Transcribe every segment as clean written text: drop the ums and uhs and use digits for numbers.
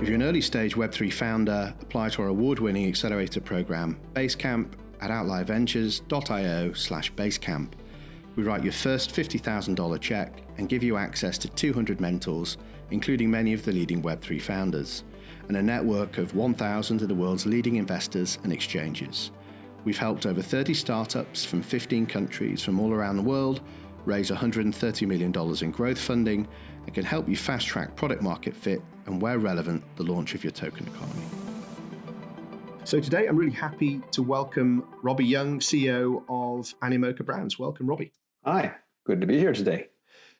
If you're an early stage Web3 founder, apply to our award-winning accelerator program, Basecamp, at outlierventures.io/Basecamp. We write your first $50,000 check and give you access to 200 mentors, including many of the leading Web3 founders, and a network of 1,000 of the world's leading investors and exchanges. We've helped over 30 startups from 15 countries from all around the world raise $130 million in growth funding and can help you fast-track product market fit and, where relevant, the launch of your token economy. So today I'm really happy to welcome Robby Yung, CEO of Animoca Brands. Welcome, Robby. Hi, good to be here today.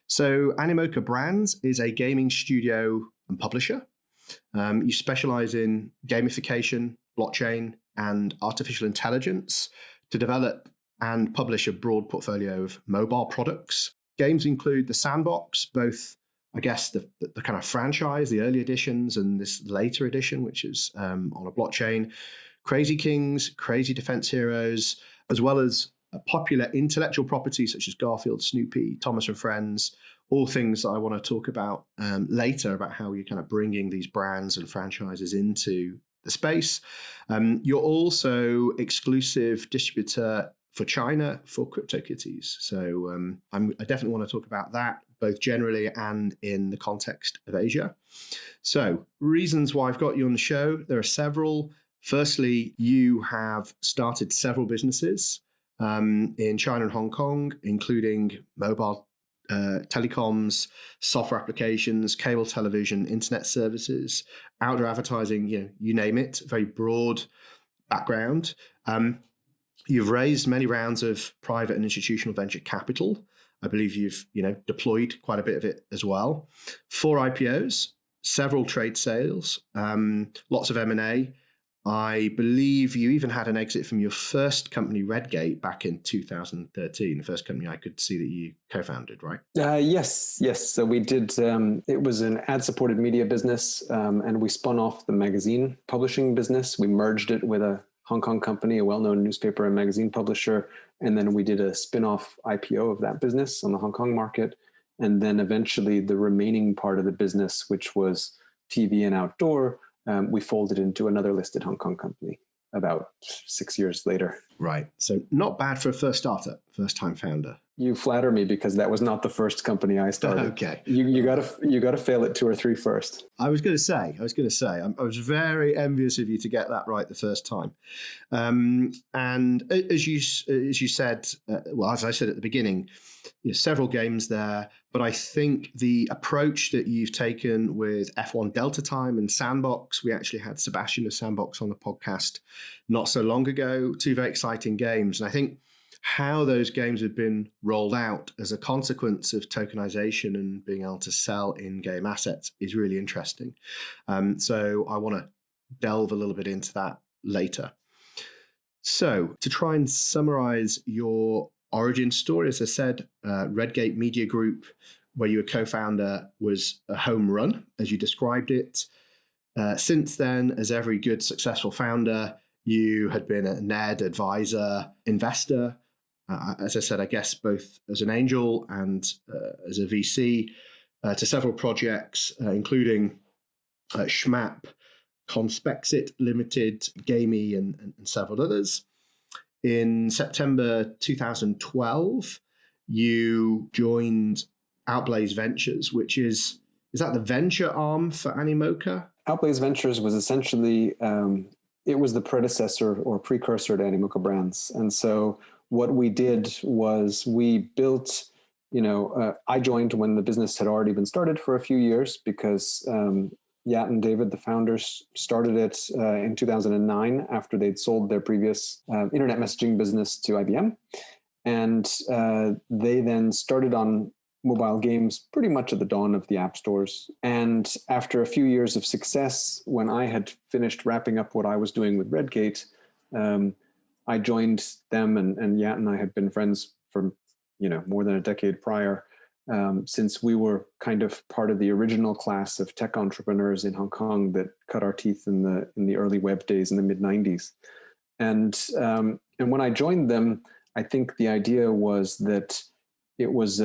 So Animoca Brands is a gaming studio and publisher. You specialize in gamification, blockchain, and artificial intelligence to develop and publish a broad portfolio of mobile products. Games include the Sandbox, both, I guess, the kind of franchise, the early editions, and this later edition, which is on a blockchain, Crazy Kings, Crazy Defense Heroes, as well as popular intellectual properties such as Garfield, Snoopy, Thomas and Friends, all things that I want to talk about later about how you're kind of bringing these brands and franchises into the space. You're also exclusive distributor for China for Crypto Kitties. So I definitely want to talk about that, both generally and in the context of Asia. So reasons why I've got you on the show, there are several. Firstly, you have started several businesses in China and Hong Kong, including mobile telecoms, software applications, cable television, internet services, outdoor advertising, you name it, very broad background. You've raised many rounds of private and institutional venture capital. I believe you've deployed quite a bit of it as well. 4 IPOs, several trade sales, lots of M&A. I believe you even had an exit from your first company, Redgate, back in 2013, the first company I could see that you co-founded, right? Yes. So we did, it was an ad-supported media business, and we spun off the magazine publishing business. We merged it with a Hong Kong company, a well-known newspaper and magazine publisher, and then we did a spin-off IPO of that business on the Hong Kong market. And then eventually the remaining part of the business, which was TV and outdoor, we folded into another listed Hong Kong company about 6 years later. Right. So not bad for a first startup, first-time founder. You flatter me because that was not the first company I started. Okay. You gotta fail at 2 or 3 first. I was going to say, I was very envious of you to get that right the first time. And as you said, as I said at the beginning, several games there, but I think the approach that you've taken with F1 Delta Time and Sandbox, we actually had Sebastian of Sandbox on the podcast not so long ago, 2 very exciting games. And I think how those games have been rolled out as a consequence of tokenization and being able to sell in-game assets is really interesting. So I want to delve a little bit into that later. So to try and summarize your origin story, as I said, Redgate Media Group, where you were co-founder, was a home run, as you described it. Since then, as every good successful founder, you had been a NED, advisor, investor, as I said, I guess both as an angel and as a VC to several projects, including Schmap, Conspexit Limited, Gamey, and several others. In September 2012, you joined Outlier Ventures, which is that the venture arm for Animoca? Outlier Ventures was essentially, it was the predecessor or precursor to Animoca Brands. And so what we did was we built, I joined when the business had already been started for a few years because Yat and David, the founders, started it in 2009 after they'd sold their previous internet messaging business to IBM. And they then started on mobile games pretty much at the dawn of the app stores. And after a few years of success, when I had finished wrapping up what I was doing with Redgate, I joined them, and Yat and I had been friends for more than a decade prior, since we were kind of part of the original class of tech entrepreneurs in Hong Kong that cut our teeth in the early web days in the mid 90s. And when I joined them, I think the idea was that it was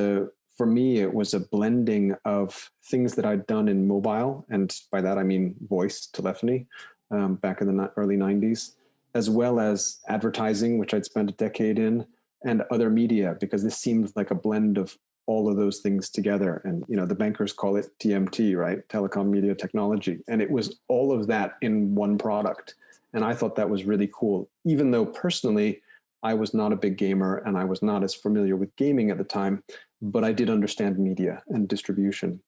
for me, it was a blending of things that I'd done in mobile, and by that I mean voice telephony, back in the early 90s, as well as advertising, which I'd spent a decade in, and other media, because this seemed like a blend of all of those things together. And, the bankers call it TMT, right? Telecom Media Technology. And it was all of that in one product. And I thought that was really cool, even though personally, I was not a big gamer and I was not as familiar with gaming at the time, but I did understand media and distribution.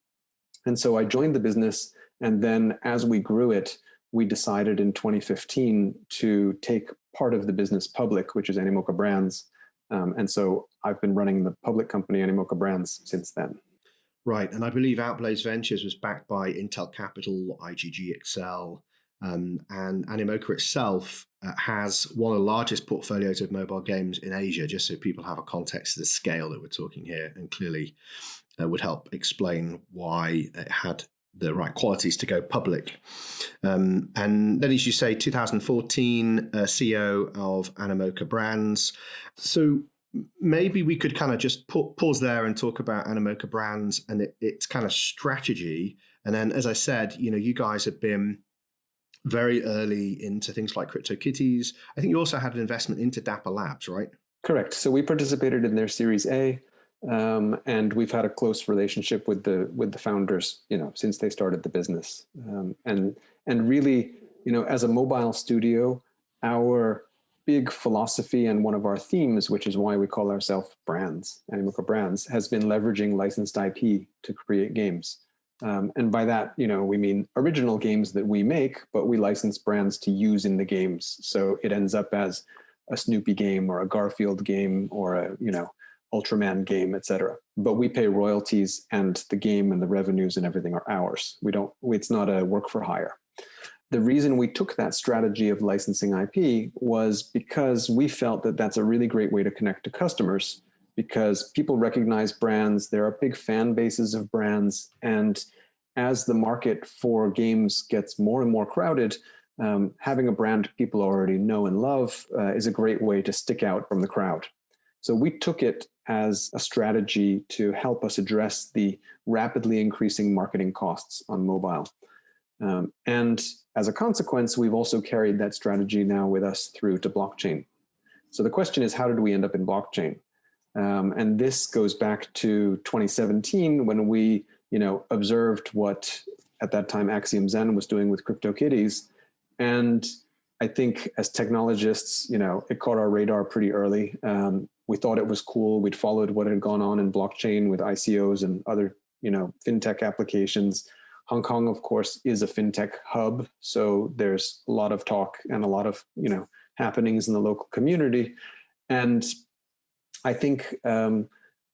And so I joined the business. And then as we grew it, we decided in 2015 to take part of the business public, which is Animoca Brands. And so I've been running the public company, Animoca Brands, since then. Right. And I believe Outlier Ventures was backed by Intel Capital, IGG Excel, and Animoca itself has one of the largest portfolios of mobile games in Asia, just so people have a context of the scale that we're talking here, and clearly would help explain why it had the right qualities to go public. And then, as you say, 2014, CEO of Animoca Brands. So maybe we could kind of just pause there and talk about Animoca Brands and its kind of strategy. And then, as I said, you guys have been very early into things like Crypto Kitties. I think you also had an investment into DApper Labs, right? Correct. So we participated in their Series A, and we've had a close relationship with the founders, since they started the business. And really, as a mobile studio, our big philosophy and one of our themes, which is why we call ourselves Brands, Animoca Brands, has been leveraging licensed IP to create games. And by that, we mean original games that we make, but we license brands to use in the games. So it ends up as a Snoopy game or a Garfield game or a, Ultraman game, etc. But we pay royalties, and the game and the revenues and everything are ours. It's not a work for hire. The reason we took that strategy of licensing IP was because we felt that that's a really great way to connect to customers, because people recognize brands. There are big fan bases of brands. And as the market for games gets more and more crowded, having a brand people already know and love is a great way to stick out from the crowd. So we took it as a strategy to help us address the rapidly increasing marketing costs on mobile. And as a consequence, we've also carried that strategy now with us through to blockchain. So the question is, how did we end up in blockchain? And this goes back to 2017 when we, observed what at that time Axiom Zen was doing with Crypto Kitties. And I think as technologists, it caught our radar pretty early. We thought it was cool. We'd followed what had gone on in blockchain with ICOs and other, fintech applications. Hong Kong, of course, is a fintech hub. So there's a lot of talk and a lot of, happenings in the local community. And I think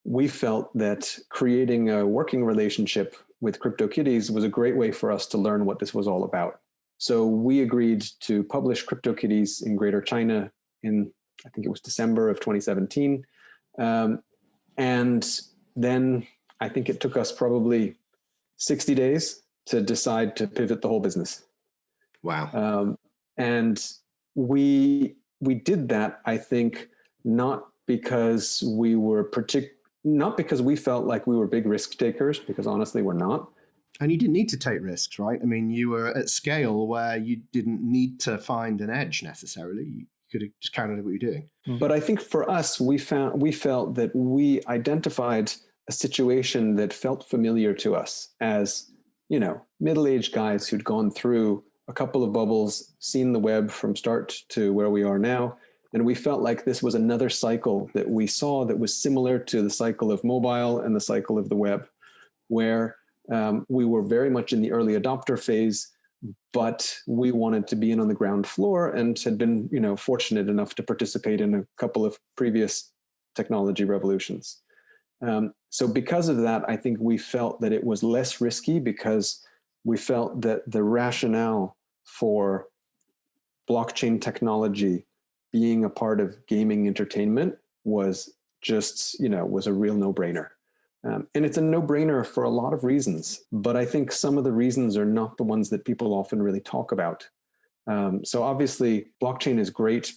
we felt that creating a working relationship with Crypto Kitties was a great way for us to learn what this was all about. So we agreed to publish Crypto Kitties in Greater China in, I think it was December of 2017. And then I think it took us probably 60 days to decide to pivot the whole business. Wow. And we did that, I think, not because we felt like we were big risk takers, because honestly, we're not. And you didn't need to take risks, right? I mean, you were at scale where you didn't need to find an edge necessarily. You could have just carried on what you're doing. But I think for us, we felt that we identified a situation that felt familiar to us as, middle-aged guys who'd gone through a couple of bubbles, seen the web from start to where we are now. And we felt like this was another cycle that we saw that was similar to the cycle of mobile and the cycle of the web, where we were very much in the early adopter phase, but we wanted to be in on the ground floor and had been, fortunate enough to participate in a couple of previous technology revolutions. So because of that, I think we felt that it was less risky, because we felt that the rationale for blockchain technology being a part of gaming entertainment was just, was a real no-brainer. And it's a no-brainer for a lot of reasons, but I think some of the reasons are not the ones that people often really talk about. So obviously, blockchain is great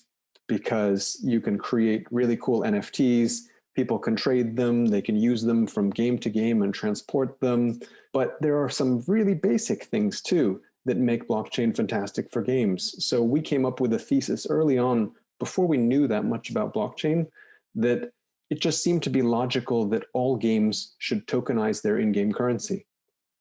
because you can create really cool NFTs. People can trade them, they can use them from game to game and transport them. But there are some really basic things too that make blockchain fantastic for games. So we came up with a thesis early on, before we knew that much about blockchain, that it just seemed to be logical that all games should tokenize their in-game currency,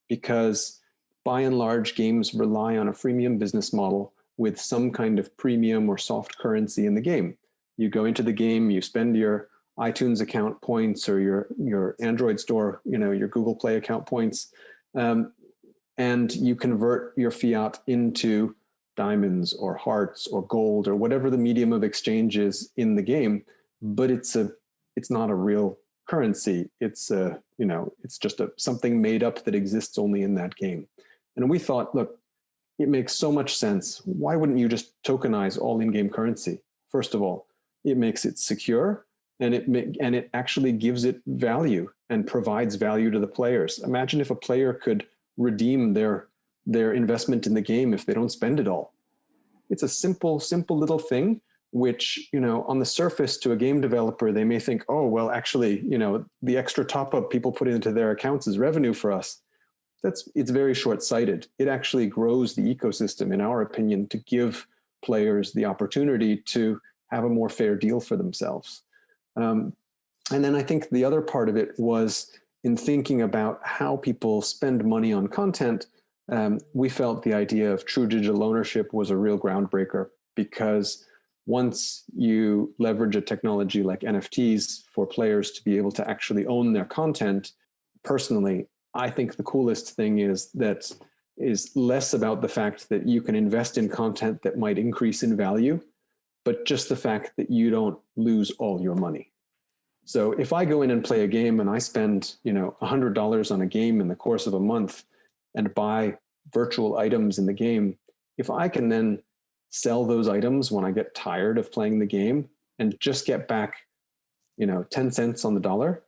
because by and large, games rely on a freemium business model with some kind of premium or soft currency in the game. You go into the game, you spend your iTunes account points or your Android store, your Google Play account points, and you convert your fiat into diamonds or hearts or gold or whatever the medium of exchange is in the game. But it's not a real currency. It's just something made up that exists only in that game. And we thought, look, it makes so much sense. Why wouldn't you just tokenize all in-game currency? First of all, it makes it secure, and it actually gives it value and provides value to the players. Imagine if a player could redeem their investment in the game if they don't spend it all. It's a simple little thing, which, on the surface to a game developer, they may think, oh, well, actually, the extra top up people put into their accounts is revenue for us. It's very short-sighted. It actually grows the ecosystem, in our opinion, to give players the opportunity to have a more fair deal for themselves. And then I think the other part of it was in thinking about how people spend money on content. We felt the idea of true digital ownership was a real groundbreaker, because once you leverage a technology like NFTs for players to be able to actually own their content, personally, I think the coolest thing is less about the fact that you can invest in content that might increase in value, but just the fact that you don't lose all your money. So if I go in and play a game and I spend, $100 on a game in the course of a month and buy virtual items in the game, if I can then sell those items when I get tired of playing the game and just get back, 10 cents on the dollar,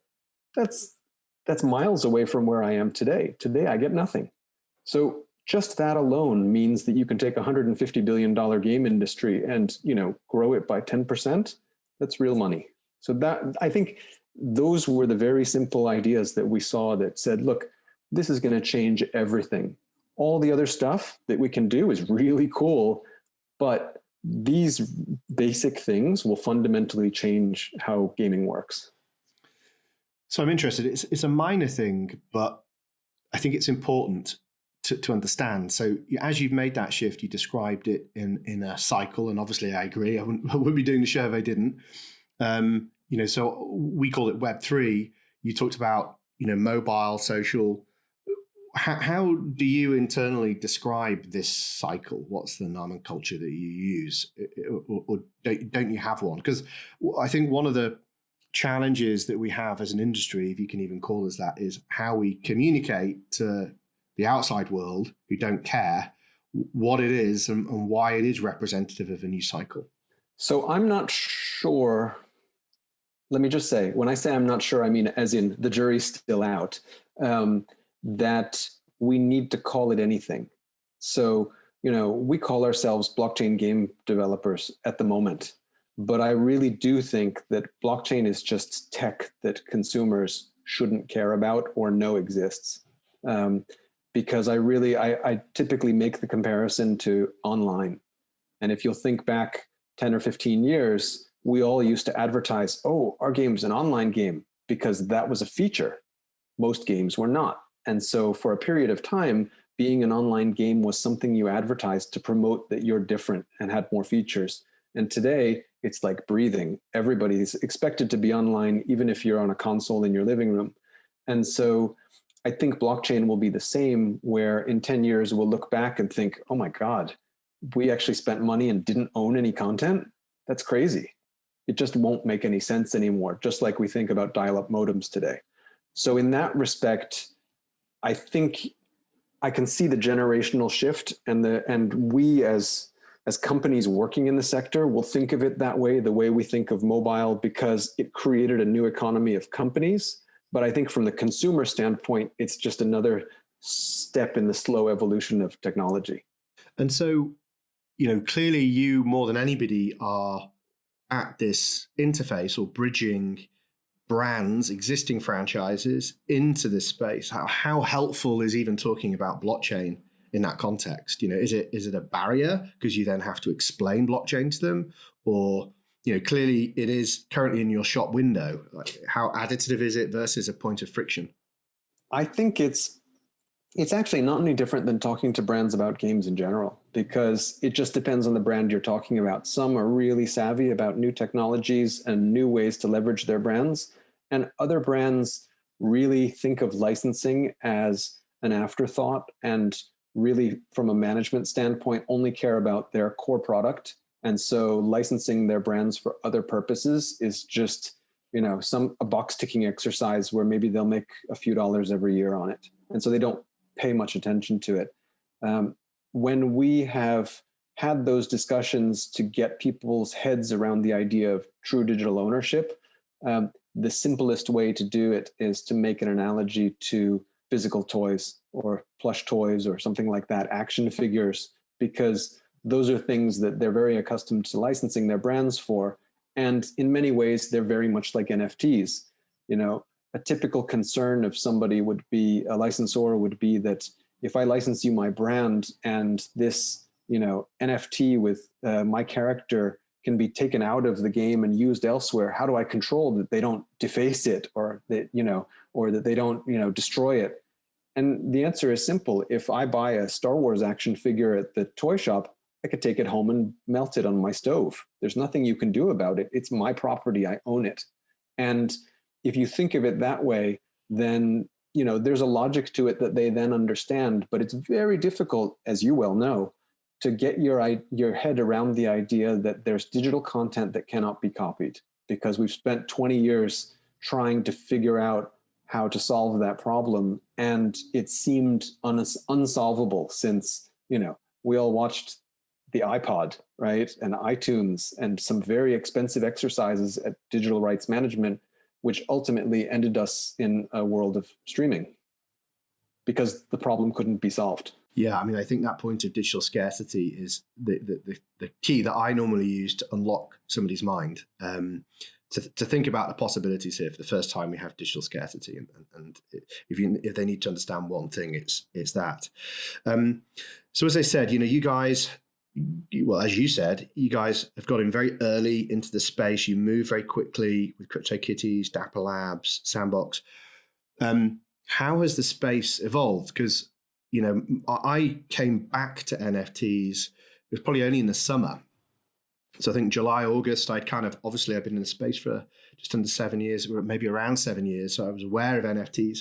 that's miles away from where I am today. Today, I get nothing. So just that alone means that you can take a $150 billion game industry and, grow it by 10%. That's real money. So that, I think those were the very simple ideas that we saw that said, look, this is going to change everything. All the other stuff that we can do is really cool, but these basic things will fundamentally change how gaming works. So I'm interested. It's a minor thing, but I think it's important to understand. So as you've made that shift, you described it in a cycle, and obviously I agree. I wouldn't be doing the show if I didn't. So we call it Web3. You talked about mobile, social. How do you internally describe this cycle? What's the nomenclature that you use, or don't you have one? Because I think one of the challenges that we have as an industry, if you can even call us that, is how we communicate to the outside world who don't care what it is and why it is representative of a new cycle. So I'm not sure. Let me just say, when I say I'm not sure, I mean as in the jury's still out, that we need to call it anything. So, we call ourselves blockchain game developers at the moment. But I really do think that blockchain is just tech that consumers shouldn't care about or know exists. Because I typically make the comparison to online. And if you'll think back 10 or 15 years, we all used to advertise, oh, our game's an online game, because that was a feature. Most games were not. And so for a period of time, being an online game was something you advertised to promote that you're different and had more features. And today, it's like breathing. Everybody's expected to be online, even if you're on a console in your living room. And so I think blockchain will be the same, where in 10 years, we'll look back and think, oh my God, we actually spent money and didn't own any content? That's crazy. It just won't make any sense anymore, just like we think about dial-up modems today. So in that respect, I think I can see the generational shift, and we as companies working in the sector will think of it that way, the way we think of mobile, because it created a new economy of companies. But I think from the consumer standpoint, it's just another step in the slow evolution of technology. And so, clearly you more than anybody are at this interface or bridging brands, existing franchises into this space? How helpful is even talking about blockchain in that context? Is it a barrier because you then have to explain blockchain to them, or clearly it is currently in your shop window? Like, how additive is it versus a point of friction? I think it's actually not any different than talking to brands about games in general, because it just depends on the brand you're talking about. Some are really savvy about new technologies and new ways to leverage their brands, and other brands really think of licensing as an afterthought and really, from a management standpoint, only care about their core product. And so licensing their brands for other purposes is just, a box ticking exercise where maybe they'll make a few dollars every year on it. And so they don't pay much attention to it. When we have had those discussions to get people's heads around the idea of true digital ownership, the simplest way to do it is to make an analogy to physical toys or plush toys or something like that, action figures, because those are things that they're very accustomed to licensing their brands for. And in many ways, they're very much like NFTs. A typical concern of somebody would be, a licensor would be that if I license you my brand and this, NFT with my character can be taken out of the game and used elsewhere, how do I control that they don't deface it, or that, or that they don't, destroy it? And the answer is simple. If I buy a Star Wars action figure at the toy shop, I could take it home and melt it on my stove. There's nothing you can do about it. It's my property. I own it. And if you think of it that way, then, there's a logic to it that they then understand, but it's very difficult, as you well know, to get your head around the idea that there's digital content that cannot be copied, because we've spent 20 years trying to figure out how to solve that problem. And it seemed unsolvable since, we all watched the iPod, right? And iTunes and some very expensive exercises at digital rights management, which ultimately ended us in a world of streaming because the problem couldn't be solved. Yeah, I think that point of digital scarcity is the key that I normally use to unlock somebody's mind, to think about the possibilities here for the first time we have digital scarcity. And if they need to understand one thing, it's that. So as I said, you guys, well, as you said, you guys have got in very early into the space. You move very quickly with Crypto Kitties, DApper Labs, Sandbox. How has the space evolved? Because, I came back to NFTs, it was probably only in the summer. So I think July, August, I've been in the space for just under 7 years, or maybe around 7 years. So I was aware of NFTs,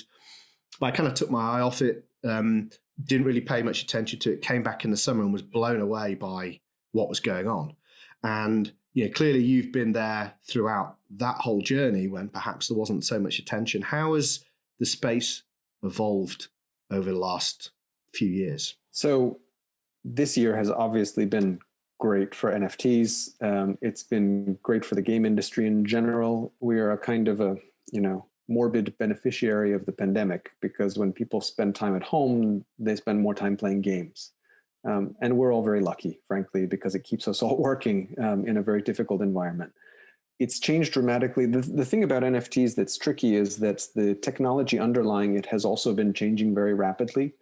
but I kind of took my eye off it. Didn't really pay much attention to it, came back in the summer and was blown away by what was going on. And clearly you've been there throughout that whole journey when perhaps there wasn't so much attention. How has the space evolved over the last few years? So this year has obviously been great for NFTs. It's been great for the game industry in general. We are a kind of a, morbid beneficiary of the pandemic, because when people spend time at home, they spend more time playing games. And we're all very lucky, frankly, because it keeps us all working in a very difficult environment. It's changed dramatically. The thing about NFTs that's tricky is that the technology underlying it has also been changing very rapidly.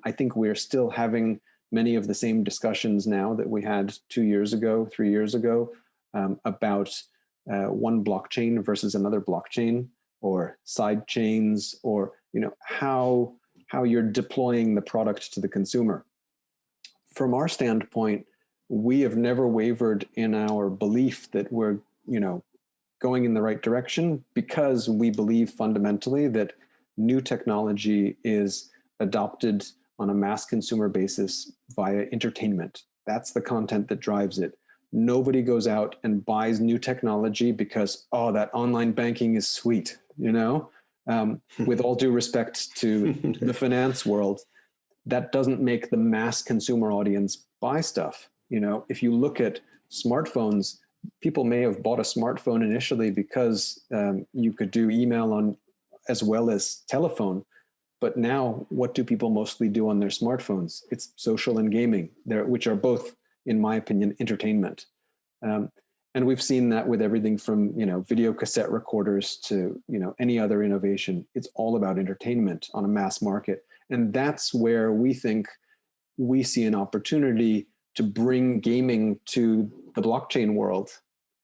I think we're still having many of the same discussions now that we had 2 years ago, 3 years ago, about one blockchain versus another blockchain, or side chains, or how you're deploying the product to the consumer. From our standpoint, we have never wavered in our belief that we're going in the right direction, because we believe fundamentally that new technology is adopted on a mass consumer basis via entertainment. That's the content that drives it. Nobody goes out and buys new technology because, that online banking is sweet, with all due respect to the finance world. That doesn't make the mass consumer audience buy stuff. If you look at smartphones, people may have bought a smartphone initially because you could do email on as well as telephone. But now, what do people mostly do on their smartphones? It's social and gaming, which are both, in my opinion, entertainment. And we've seen that with everything from, video cassette recorders to, any other innovation. It's all about entertainment on a mass market. And that's where we think we see an opportunity to bring gaming to the blockchain world,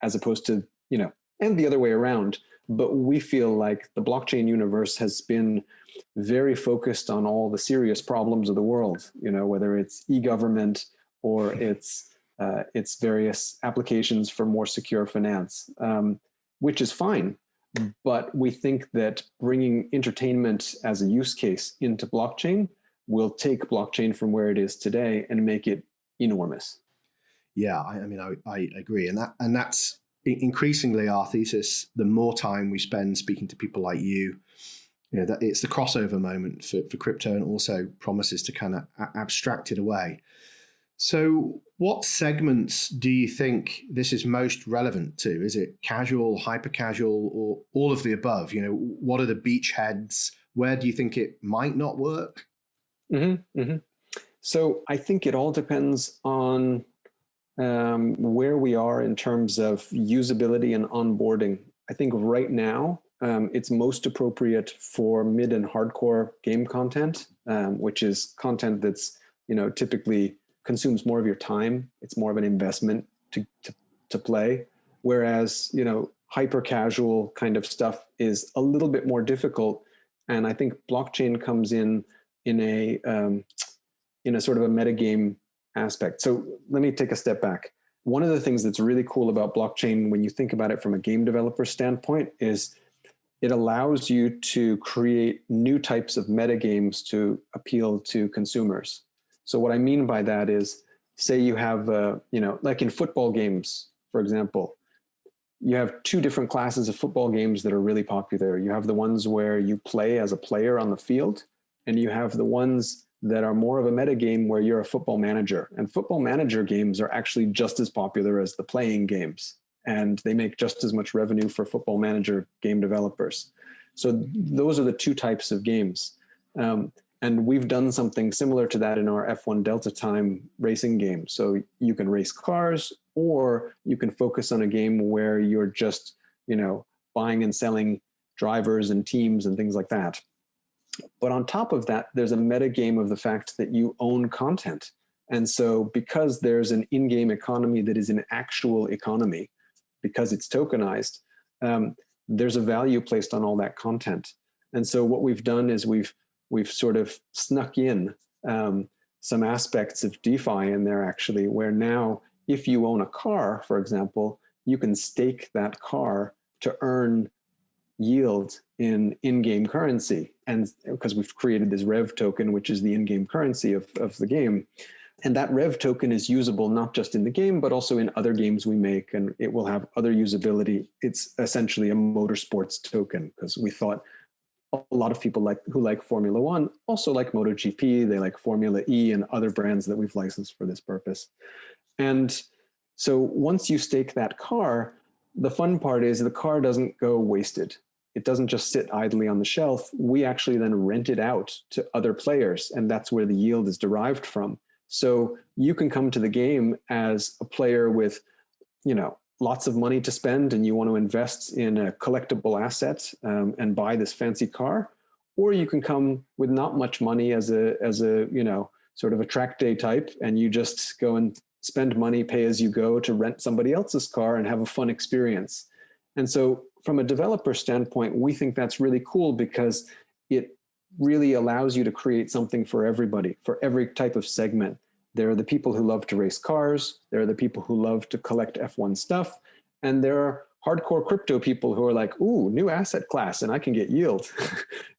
as opposed to, and the other way around. But we feel like the blockchain universe has been very focused on all the serious problems of the world, whether it's e-government or it's various applications for more secure finance, which is fine. But we think that bringing entertainment as a use case into blockchain will take blockchain from where it is today and make it enormous. Yeah, I agree, and that's increasingly our thesis. The more time we spend speaking to people like you, that it's the crossover moment for crypto, and also promises to kind of abstract it away. So what segments do you think this is most relevant to? Is it casual, hyper casual, or all of the above? What are the beachheads? Where do you think it might not work? Mm-hmm, mm-hmm. So I think it all depends on where we are in terms of usability and onboarding. I think right now it's most appropriate for mid and hardcore game content, which is content that's typically consumes more of your time. It's more of an investment to play, whereas hyper casual kind of stuff is a little bit more difficult. And I think blockchain comes in a sort of a metagame aspect. So let me take a step back. One of the things that's really cool about blockchain, when you think about it from a game developer standpoint, is it allows you to create new types of metagames to appeal to consumers. So what I mean by that is, say you have, like in football games, for example, you have two different classes of football games that are really popular. You have the ones where you play as a player on the field, and you have the ones that are more of a metagame where you're a football manager. And football manager games are actually just as popular as the playing games, and they make just as much revenue for football manager game developers. So those are the two types of games. And we've done something similar to that in our F1 Delta Time racing game. So you can race cars, or you can focus on a game where you're just, buying and selling drivers and teams and things like that. But on top of that, there's a metagame of the fact that you own content. And so because there's an in-game economy that is an actual economy, because it's tokenized, there's a value placed on all that content. And so what we've done is we've sort of snuck in some aspects of DeFi in there, actually, where now if you own a car, for example, you can stake that car to earn yield in in-game currency. And because we've created this Rev token, which is the in-game currency of the game. And that Rev token is usable not just in the game, but also in other games we make, and it will have other usability. It's essentially a motorsports token, because we thought a lot of people who like Formula One also like MotoGP. They like Formula E and other brands that we've licensed for this purpose. And so once you stake that car, the fun part is the car doesn't go wasted. It doesn't just sit idly on the shelf. We actually then rent it out to other players, and that's where the yield is derived from. So you can come to the game as a player with, lots of money to spend, and you want to invest in a collectible asset and buy this fancy car, or you can come with not much money as a sort of a track day type, and you just go and spend money, pay as you go, to rent somebody else's car and have a fun experience. And so from a developer standpoint, we think that's really cool, because it really allows you to create something for everybody, for every type of segment. There are the people who love to race cars. There are the people who love to collect F1 stuff. And there are hardcore crypto people who are like, ooh, new asset class, and I can get yield.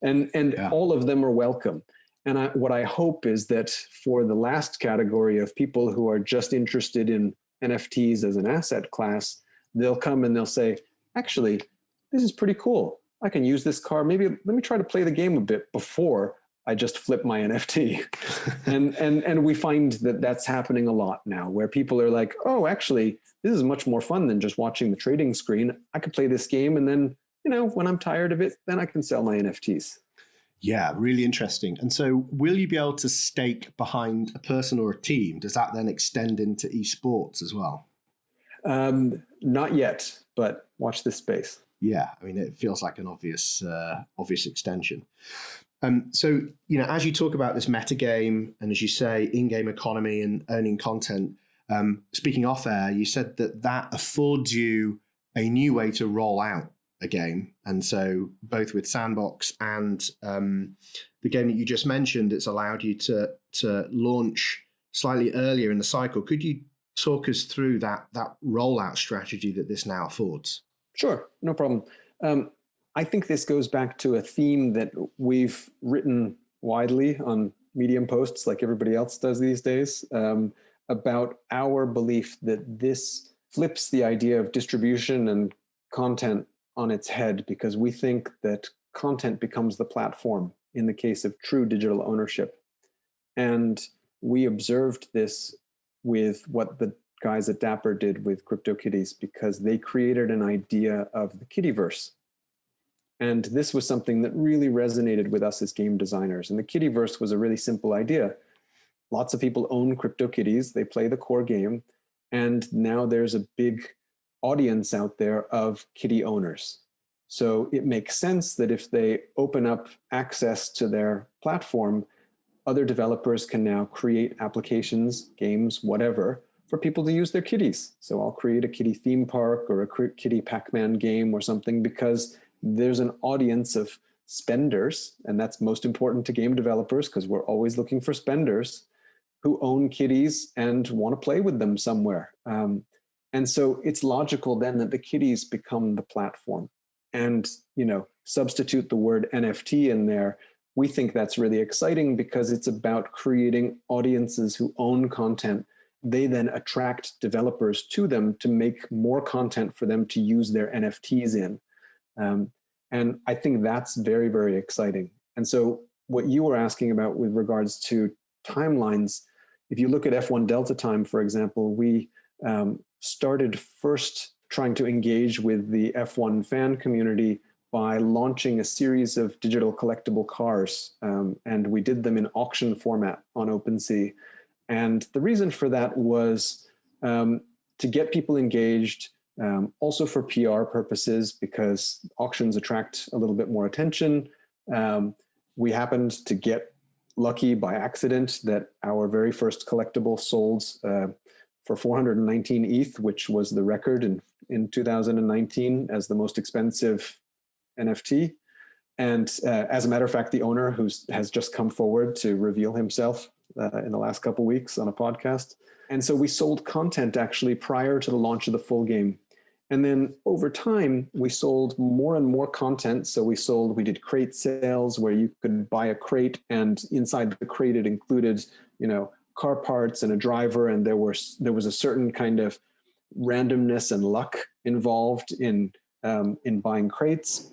and yeah. All of them are welcome. And what I hope is that for the last category of people who are just interested in NFTs as an asset class, they'll come and they'll say, actually, this is pretty cool. I can use this car. Maybe let me try to play the game a bit before I just flip my NFT. and we find that that's happening a lot now, where people are like, oh, actually, this is much more fun than just watching the trading screen. I could play this game, and then, when I'm tired of it, then I can sell my NFTs. Yeah, really interesting. And so will you be able to stake behind a person or a team? Does that then extend into esports as well? Not yet, but watch this space. Yeah, I mean, it feels like an obvious extension. So, as you talk about this metagame and as you say, in-game economy and earning content, speaking off air, you said that affords you a new way to roll out a game. And so both with Sandbox and the game that you just mentioned, it's allowed you to launch slightly earlier in the cycle. Could you talk us through that rollout strategy that this now affords? Sure, no problem. I think this goes back to a theme that we've written widely on Medium posts like everybody else does these days, about our belief that this flips the idea of distribution and content on its head, because we think that content becomes the platform in the case of true digital ownership. And we observed this with what the guys at DApper did with Crypto Kitties, because they created an idea of the Kittyverse. And this was something that really resonated with us as game designers. And the Kittyverse was a really simple idea. Lots of people own Crypto Kitties, they play the core game, and now there's a big audience out there of kitty owners. So it makes sense that if they open up access to their platform, other developers can now create applications, games, whatever, for people to use their kitties. So I'll create a kitty theme park or a kitty Pac-Man game or something, because there's an audience of spenders, and that's most important to game developers because we're always looking for spenders who own kitties and want to play with them somewhere. And so it's logical then that the kitties become the platform. And, substitute the word NFT in there. We think that's really exciting because it's about creating audiences who own content. They then attract developers to them to make more content for them to use their NFTs in. And I think that's very, very exciting. And so what you were asking about with regards to timelines, if you look at F1 Delta Time, for example, we started first trying to engage with the F1 fan community by launching a series of digital collectible cars. And we did them in auction format on OpenSea. And the reason for that was to get people engaged, also for PR purposes, because auctions attract a little bit more attention. We happened to get lucky by accident that our very first collectible sold for 419 ETH, which was the record in 2019 as the most expensive NFT. And as a matter of fact, the owner has just come forward to reveal himself in the last couple of weeks on a podcast. And so we sold content actually prior to the launch of the full game. And then over time, we sold more and more content. So we did crate sales where you could buy a crate, and inside the crate, it included, car parts and a driver. And there was a certain kind of randomness and luck involved in buying crates.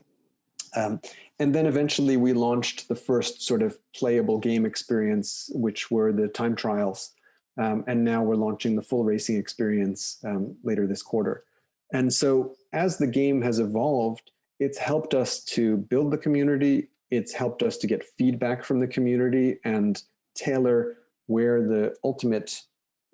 And then eventually we launched the first sort of playable game experience, which were the time trials. And now we're launching the full racing experience later this quarter. And so as the game has evolved, it's helped us to build the community. It's helped us to get feedback from the community and tailor where the ultimate,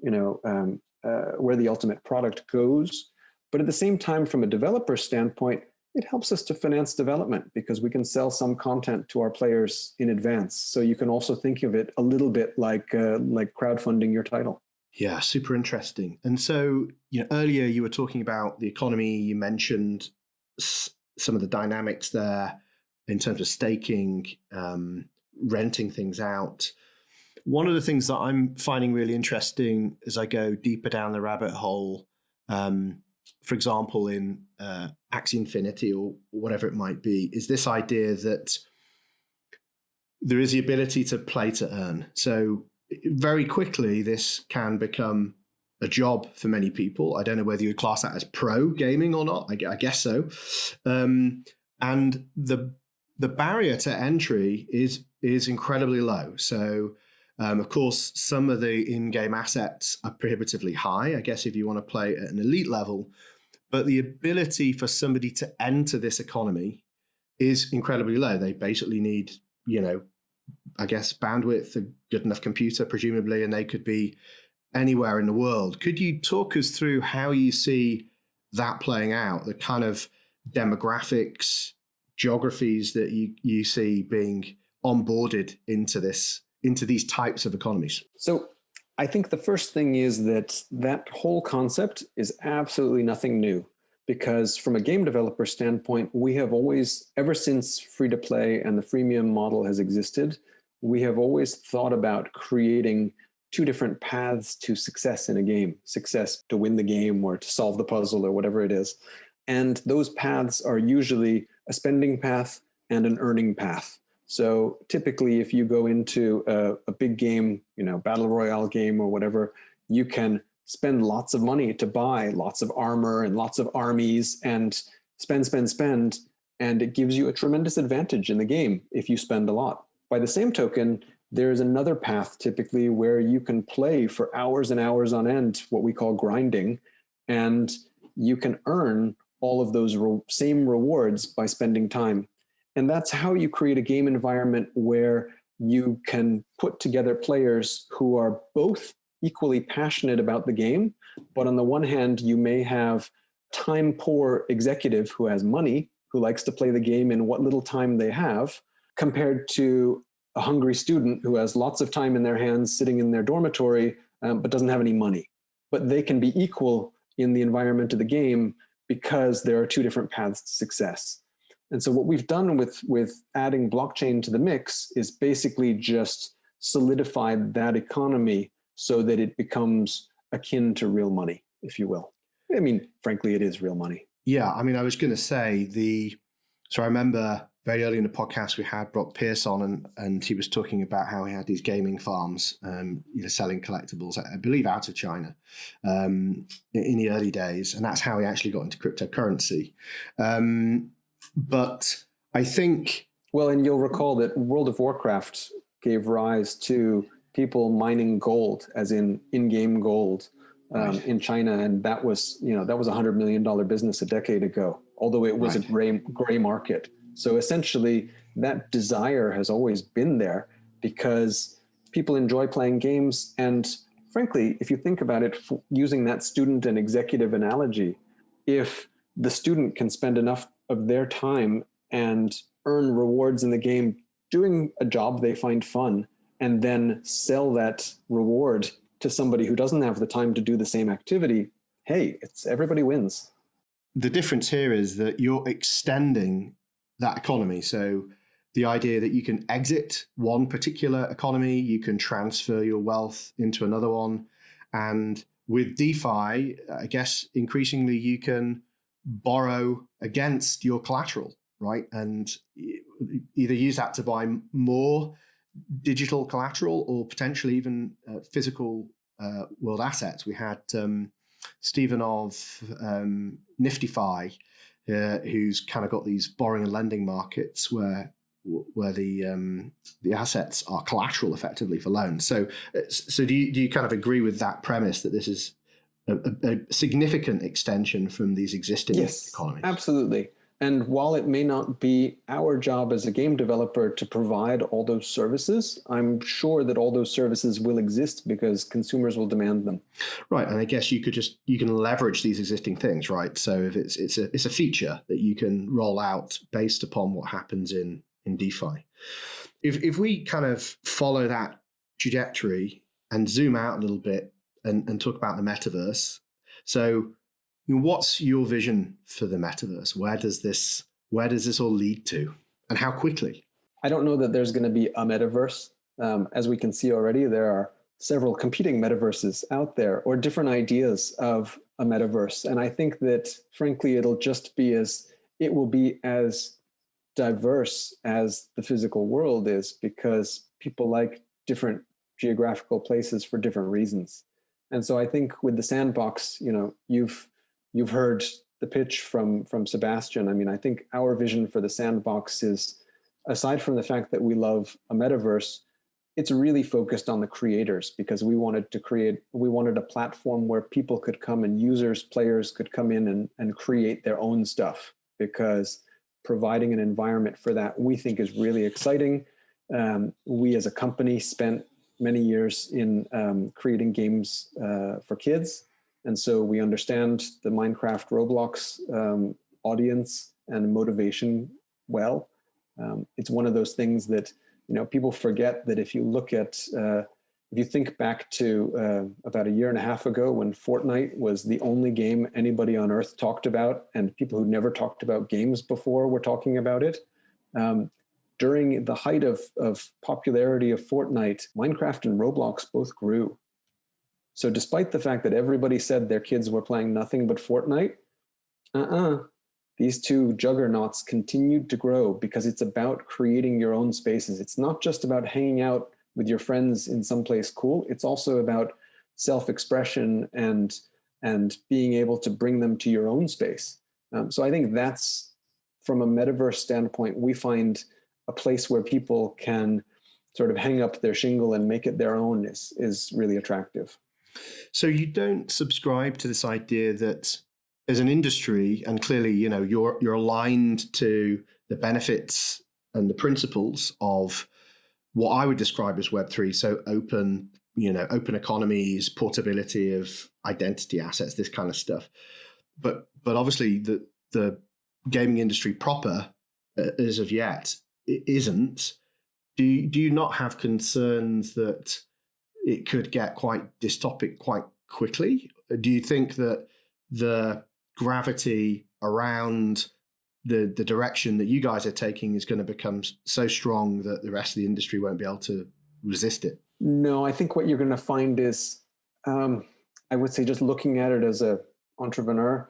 where the ultimate product goes. But at the same time, from a developer standpoint, it helps us to finance development because we can sell some content to our players in advance. So you can also think of it a little bit like crowdfunding your title. Yeah, super interesting. And so, earlier you were talking about the economy. You mentioned some of the dynamics there in terms of staking, renting things out. One of the things that I'm finding really interesting as I go deeper down the rabbit hole, for example, in Axie Infinity or whatever it might be, is this idea that there is the ability to play to earn. So very quickly, this can become a job for many people. I don't know whether you would class that as pro gaming or not. I guess so. And the barrier to entry is incredibly low. So, of course, some of the in-game assets are prohibitively high, I guess, if you want to play at an elite level. But the ability for somebody to enter this economy is incredibly low. They basically need, I guess, bandwidth, a good enough computer, presumably, and they could be anywhere in the world. Could you talk us through how you see that playing out, the kind of demographics, geographies that you see being onboarded into these types of economies? So I think the first thing is that whole concept is absolutely nothing new, because from a game developer standpoint, we have always, ever since free to play and the freemium model has existed, we have always thought about creating two different paths to success in a game: success to win the game or to solve the puzzle or whatever it is. And those paths are usually a spending path and an earning path. So typically, if you go into a big game, battle royale game or whatever, you can spend lots of money to buy lots of armor and lots of armies and spend. And it gives you a tremendous advantage in the game if you spend a lot. By the same token, there's another path typically where you can play for hours and hours on end, what we call grinding, and you can earn all of those same rewards by spending time. And that's how you create a game environment where you can put together players who are both equally passionate about the game, but on the one hand, you may have time-poor executive who has money, who likes to play the game in what little time they have, compared to a hungry student who has lots of time in their hands sitting in their dormitory, but doesn't have any money. But they can be equal in the environment of the game because there are two different paths to success. And so what we've done with adding blockchain to the mix is basically just solidified that economy so that it becomes akin to real money, if you will. I mean, frankly, it is real money. Yeah, I mean, I was going to say so I remember very early in the podcast we had Brock Pierce on, and he was talking about how he had these gaming farms, selling collectibles, I believe out of China, in the early days, and that's how he actually got into cryptocurrency. But I think, well, and you'll recall that World of Warcraft gave rise to people mining gold, as in-game gold, right, in China, and that was $100 million business a decade ago, although it was right, a gray market. So essentially, that desire has always been there because people enjoy playing games. And frankly, if you think about it, using that student and executive analogy, if the student can spend enough of their time and earn rewards in the game doing a job they find fun, and then sell that reward to somebody who doesn't have the time to do the same activity, hey, everybody wins. The difference here is that you're extending that economy. So the idea that you can exit one particular economy, you can transfer your wealth into another one. And with DeFi, I guess increasingly you can borrow against your collateral, right? And either use that to buy more digital collateral or potentially even physical world assets. We had Stephen of Niftyfi, who's kind of got these borrowing and lending markets where the assets are collateral effectively for loans. So do you kind of agree with that premise that this is a significant extension from these existing economies? Absolutely. And while it may not be our job as a game developer to provide all those services, I'm sure that all those services will exist because consumers will demand them. Right, and I guess you can leverage these existing things, right? So if it's a feature that you can roll out based upon what happens in DeFi. If we kind of follow that trajectory and zoom out a little bit and talk about the metaverse, so what's your vision for the metaverse? Where does this all lead to, and how quickly? I don't know that there's going to be a metaverse. As we can see already, there are several competing metaverses out there, or different ideas of a metaverse. And I think that, frankly, it will be as diverse as the physical world is, because people like different geographical places for different reasons. And so I think with the sandbox, you've heard the pitch from Sebastian. I mean, I think our vision for the sandbox is, aside from the fact that we love a metaverse, it's really focused on the creators, because we wanted a platform where people could come and players could come in and create their own stuff, because providing an environment for that we think is really exciting. We as a company spent many years in creating games for kids. And so we understand the Minecraft, Roblox audience and motivation well. It's one of those things that, people forget that if you look at, if you think back to about a year and a half ago when Fortnite was the only game anybody on earth talked about, and people who never talked about games before were talking about it. During the height of popularity of Fortnite, Minecraft and Roblox both grew. So despite the fact that everybody said their kids were playing nothing but Fortnite, these two juggernauts continued to grow because it's about creating your own spaces. It's not just about hanging out with your friends in someplace cool. It's also about self-expression and being able to bring them to your own space. So I think that's, from a metaverse standpoint, we find a place where people can sort of hang up their shingle and make it their own is really attractive. So you don't subscribe to this idea that as an industry, and clearly, you're aligned to the benefits and the principles of what I would describe as Web3, so open economies, portability of identity assets, this kind of stuff. But obviously the gaming industry proper, as of yet, it isn't. Do you not have concerns that it could get quite dystopic quite quickly? Do you think that the gravity around the direction that you guys are taking is going to become so strong that the rest of the industry won't be able to resist it? No, I think what you're going to find is, I would say, just looking at it as an entrepreneur,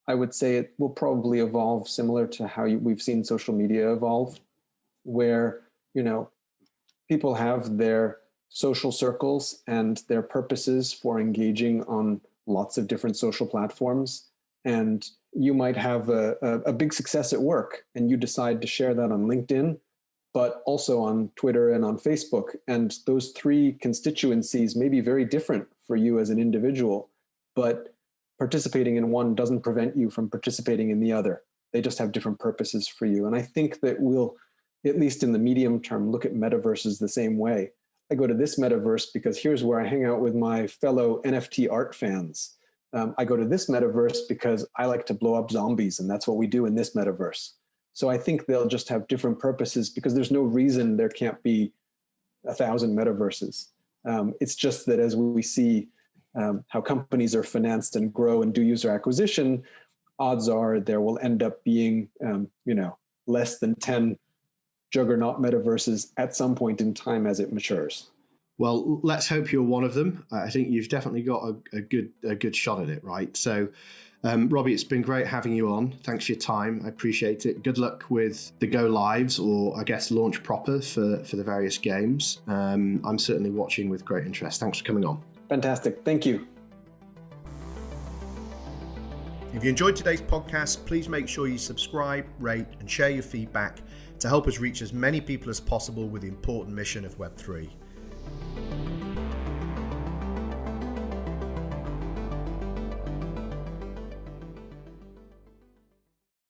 I would say it will probably evolve similar to how we've seen social media evolve, where, people have their social circles and their purposes for engaging on lots of different social platforms. And you might have a big success at work and you decide to share that on LinkedIn, but also on Twitter and on Facebook. And those three constituencies may be very different for you as an individual, but participating in one doesn't prevent you from participating in the other. They just have different purposes for you. And I think that we'll, at least in the medium term, look at metaverses the same way. I go to this metaverse because here's where I hang out with my fellow NFT art fans. I go to this metaverse because I like to blow up zombies, and that's what we do in this metaverse. So I think they'll just have different purposes because there's no reason there can't be 1,000 metaverses. It's just that as we see how companies are financed and grow and do user acquisition, odds are there will end up being, less than 10 juggernaut metaverses at some point in time as it matures. Well, let's hope you're one of them. I think you've definitely got a good shot at it, right? So, Robby, it's been great having you on. Thanks for your time. I appreciate it. Good luck with the go lives, or I guess launch proper for the various games. I'm certainly watching with great interest. Thanks for coming on. Fantastic. Thank you. If you enjoyed today's podcast, please make sure you subscribe, rate, and share your feedback to help us reach as many people as possible with the important mission of Web3.